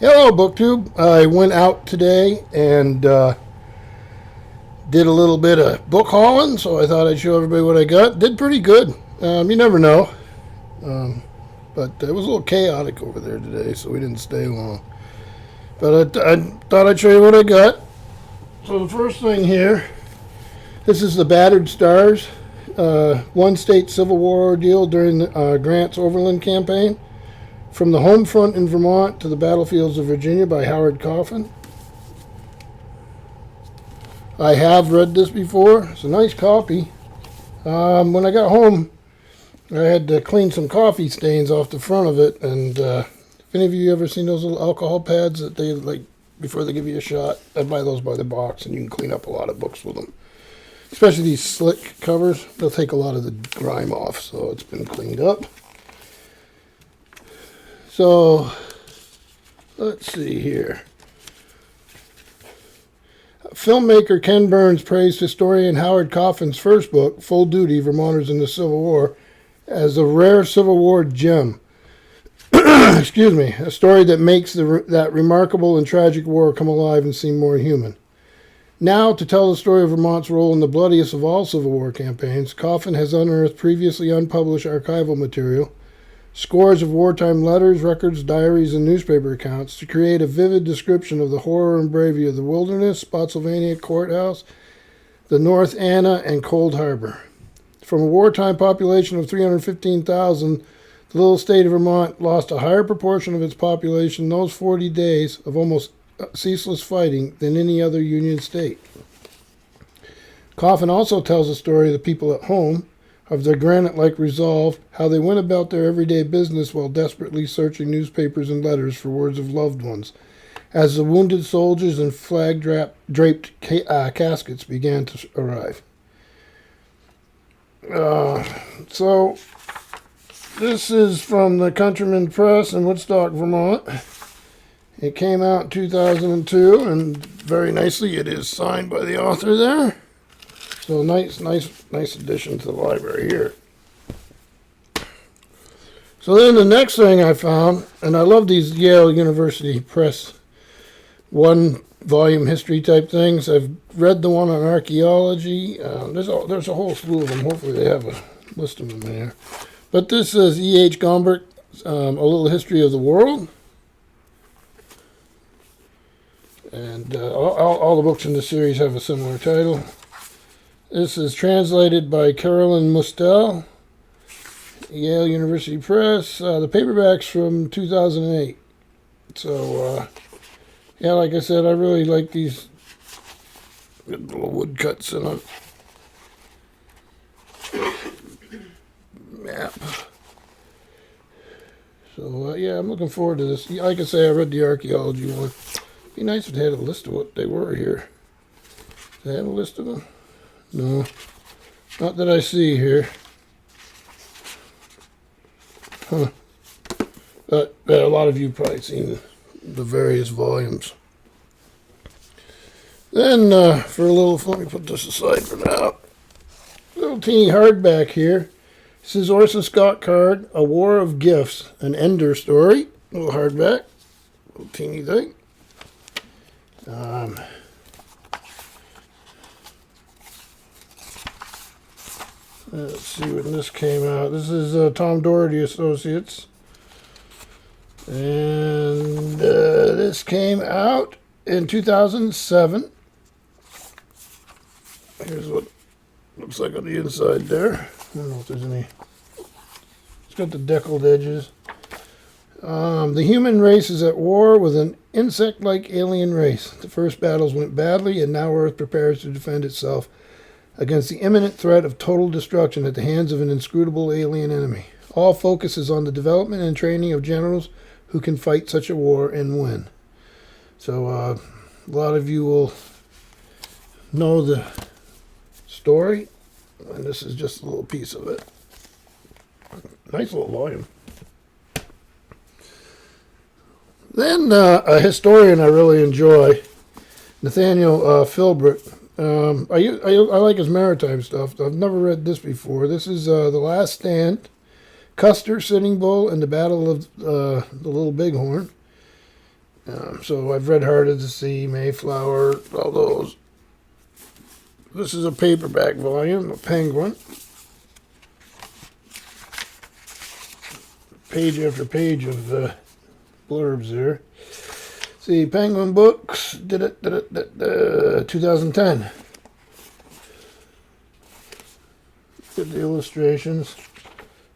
Hello, BookTube. I went out today and did a little bit of book hauling, so I thought I'd show everybody what I got. Did pretty good. You never know. But it was a little chaotic over there today, so we didn't stay long. But I thought I'd show you what I got. So the first thing here, this is the Battered Stars, one state Civil War ordeal during Grant's Overland Campaign. From the Home Front in Vermont to the Battlefields of Virginia by Howard Coffin. I have read this before. It's a nice copy. When I got home, I had to clean some coffee stains off the front of it. And if any of you ever seen those little alcohol pads that they like before they give you a shot, I buy those by the box, and you can clean up a lot of books with them. Especially these slick covers. They'll take a lot of the grime off, so it's been cleaned up. So, let's see here. Filmmaker Ken Burns praised historian Howard Coffin's first book, Full Duty, Vermonters in the Civil War, as a rare Civil War gem. Excuse me, a story that makes that remarkable and tragic war come alive and seem more human. Now, to tell the story of Vermont's role in the bloodiest of all Civil War campaigns, Coffin has unearthed previously unpublished archival material, scores of wartime letters, records, diaries, and newspaper accounts to create a vivid description of the horror and bravery of the Wilderness, Spotsylvania Courthouse, the North Anna, and Cold Harbor. From a wartime population of 315,000, the little state of Vermont lost a higher proportion of its population in those 40 days of almost ceaseless fighting than any other Union state. Coffin also tells the story of the people at home, of their granite-like resolve, how they went about their everyday business while desperately searching newspapers and letters for words of loved ones, as the wounded soldiers and flag-draped caskets began to arrive. So, this is from the Countryman Press in Woodstock, Vermont. It came out in 2002, and very nicely it is signed by the author there. So nice addition to the library here. So then the next thing I found, and I love these Yale University Press one-volume history type things. I've read the one on archaeology. There's a whole slew of them. Hopefully they have a list of them in here. But this is E.H. Gomberg, A Little History of the World. And all the books in the series have a similar title. This is translated by Carolyn Mustel, Yale University Press. The paperback's from 2008. So, yeah, like I said, I really like these little woodcuts in a map. So, yeah, I'm looking forward to this. Like I say, I read the archaeology one. It'd be nice if they had a list of what they were here. Do they have a list of them? No, not that I see here. Huh. But a lot of you probably seen the various volumes. Then, for a little, let me put this aside for now. A little teeny hardback here. This is Orson Scott Card, A War of Gifts, an Ender story. A little hardback, a little teeny thing. Let's see when this came out. This is Tom Doherty Associates. And this came out in 2007. Here's what it looks like on the inside there. I don't know if there's any. It's got the deckled edges. The human race is at war with an insect-like alien race. The first battles went badly, and now Earth prepares to defend itself against the imminent threat of total destruction at the hands of an inscrutable alien enemy. All focus is on the development and training of generals who can fight such a war and win. So a lot of you will know the story, and this is just a little piece of it. Nice little volume. Then a historian I really enjoy, Nathaniel Philbrick. I like his maritime stuff. I've never read this before. This is The Last Stand, Custer, Sitting Bull, and the Battle of the Little Bighorn. So I've read Heart of the Sea, Mayflower, all those. This is a paperback volume, a Penguin. Page after page of blurbs there. See, Penguin Books, 2010. Get the illustrations.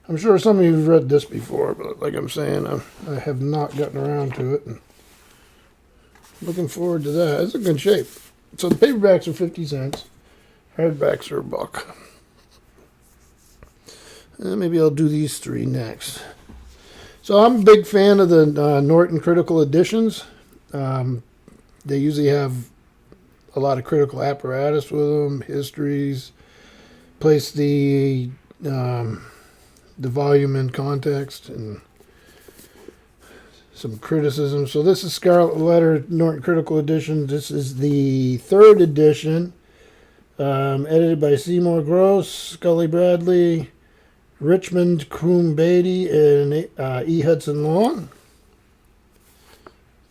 I'm sure some of you have read this before, but like I'm saying, I have not gotten around to it. And looking forward to that. It's in good shape. So the paperbacks are 50 cents. Hardbacks are $1. Maybe I'll do these three next. So I'm a big fan of the Norton Critical Editions. They usually have a lot of critical apparatus with them, histories, place the volume in context, and some criticism. So this is Scarlet Letter Norton Critical Edition. This is the 3rd edition, edited by Seymour Gross, Scully Bradley, Richmond Coombe Beatty, and E. Hudson Long.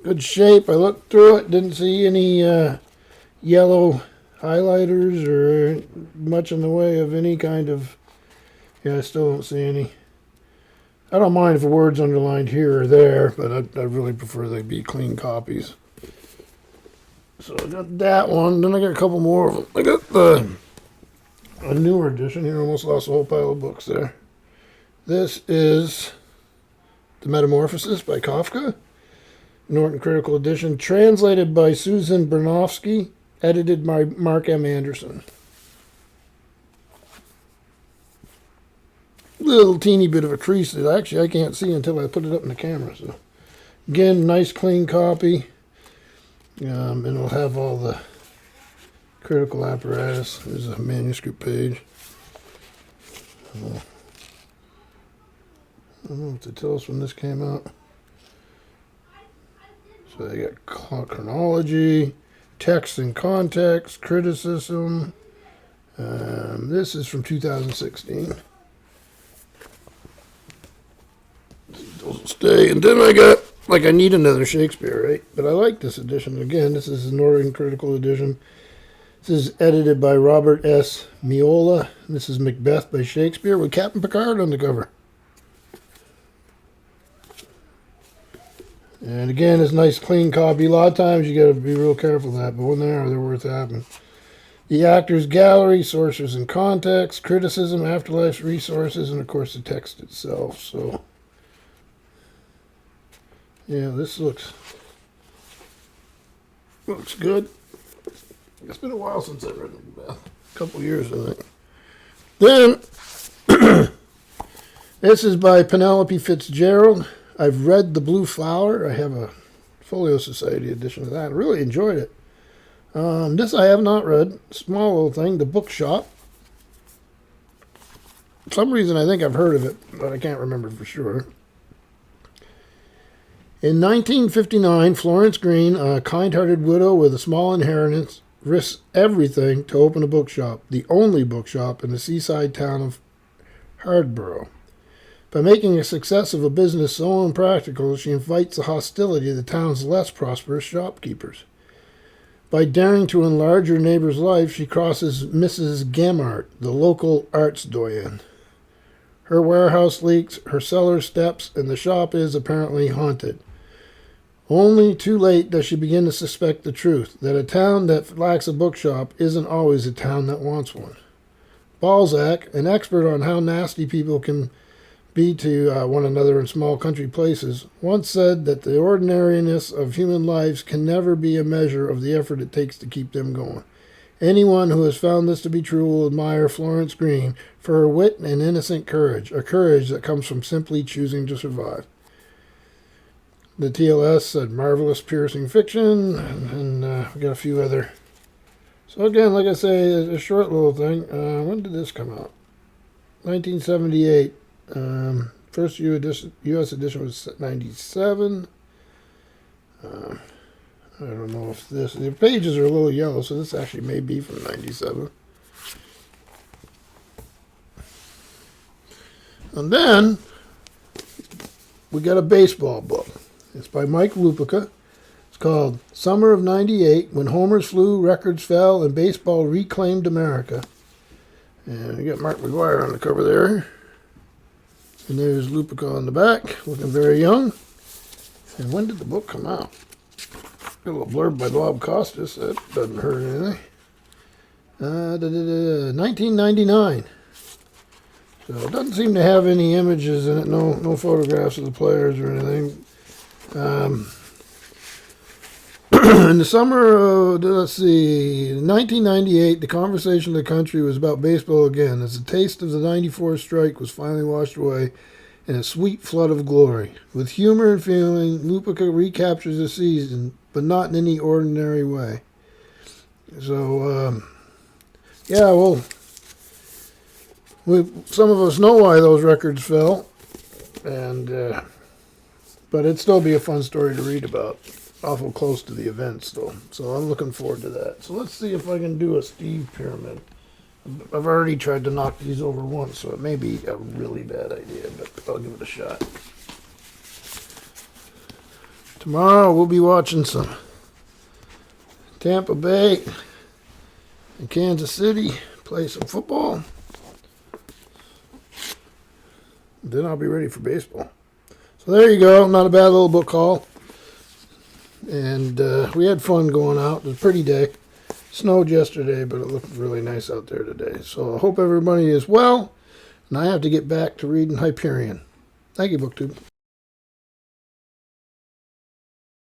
Good shape. I looked through it, didn't see any yellow highlighters or much in the way of any kind of... Yeah, I still don't see any. I don't mind if a word's underlined here or there, but I really prefer they be clean copies. So I got that one. Then I got a couple more of them. I got a newer edition here. Almost lost a whole pile of books there. This is The Metamorphosis by Kafka. Norton Critical Edition. Translated by Susan Bernofsky. Edited by Mark M. Anderson. Little teeny bit of a crease that actually I can't see until I put it up in the camera. So again, nice clean copy. And it'll have all the critical apparatus. There's a manuscript page. I don't know what to tell us when this came out. So they got chronology, text and context, criticism. This is from 2016. Doesn't stay. And then I got, I need another Shakespeare, right? But I like this edition. Again, this is the Norton Critical Edition. This is edited by Robert S. Miola. This is Macbeth by Shakespeare with Captain Picard on the cover. And again, it's a nice clean copy. A lot of times you got to be real careful of that, but when they are, they're worth having. The Actors Gallery, Sources and Context, Criticism, Afterlife Resources, and of course the text itself. So, yeah, this looks good. It's been a while since I've read Macbeth. A couple years, I think. Then, this is by Penelope Fitzgerald. I've read The Blue Flower. I have a Folio Society edition of that. I really enjoyed it. This I have not read. Small little thing, The Bookshop. For some reason I think I've heard of it, but I can't remember for sure. In 1959, Florence Green, a kind-hearted widow with a small inheritance, risks everything to open a bookshop, the only bookshop in the seaside town of Hardborough. By making a success of a business so impractical, she invites the hostility of the town's less prosperous shopkeepers. By daring to enlarge her neighbor's life, she crosses Mrs. Gamart, the local arts doyen. Her warehouse leaks, her cellar steps, and the shop is apparently haunted. Only too late does she begin to suspect the truth, that a town that lacks a bookshop isn't always a town that wants one. Balzac, an expert on how nasty people can be to one another in small country places, once said that the ordinariness of human lives can never be a measure of the effort it takes to keep them going. Anyone who has found this to be true will admire Florence Green for her wit and innocent courage, a courage that comes from simply choosing to survive. The TLS said marvelous, piercing fiction, and we got a few other. So again, like I say, a short little thing. When did this come out? 1978. First U.S. edition was 97. I don't know if the pages are a little yellow, so this actually may be from 97. And then we got a baseball book. It's by Mike Lupica. It's called Summer of '98, When Homers Flew, Records Fell, and Baseball Reclaimed America. And we got Mark McGuire on the cover there. And there's Lupica on the back, looking very young. And when did the book come out? Got a little blurb by Bob Costas. That doesn't hurt anything. 1999. So it doesn't seem to have any images in it. No photographs of the players or anything. In the summer of, 1998, the conversation of the country was about baseball again, as the taste of the '94 strike was finally washed away in a sweet flood of glory. With humor and feeling, Lupica recaptures the season, but not in any ordinary way. So, yeah, well, some of us know why those records fell, and but it'd still be a fun story to read about. Awful close to the events, though, so I'm looking forward to that. So let's see if I can do a Steve pyramid. I've already tried to knock these over once, so it may be a really bad idea, but I'll give it a shot. Tomorrow we'll be watching some Tampa Bay and Kansas City play some football. Then I'll be ready for baseball. So there you go. Not a bad little book haul. And we had fun going out. It was a pretty day. Snowed yesterday, but it looked really nice out there today. So I hope everybody is well. And I have to get back to reading Hyperion. Thank you, BookTube.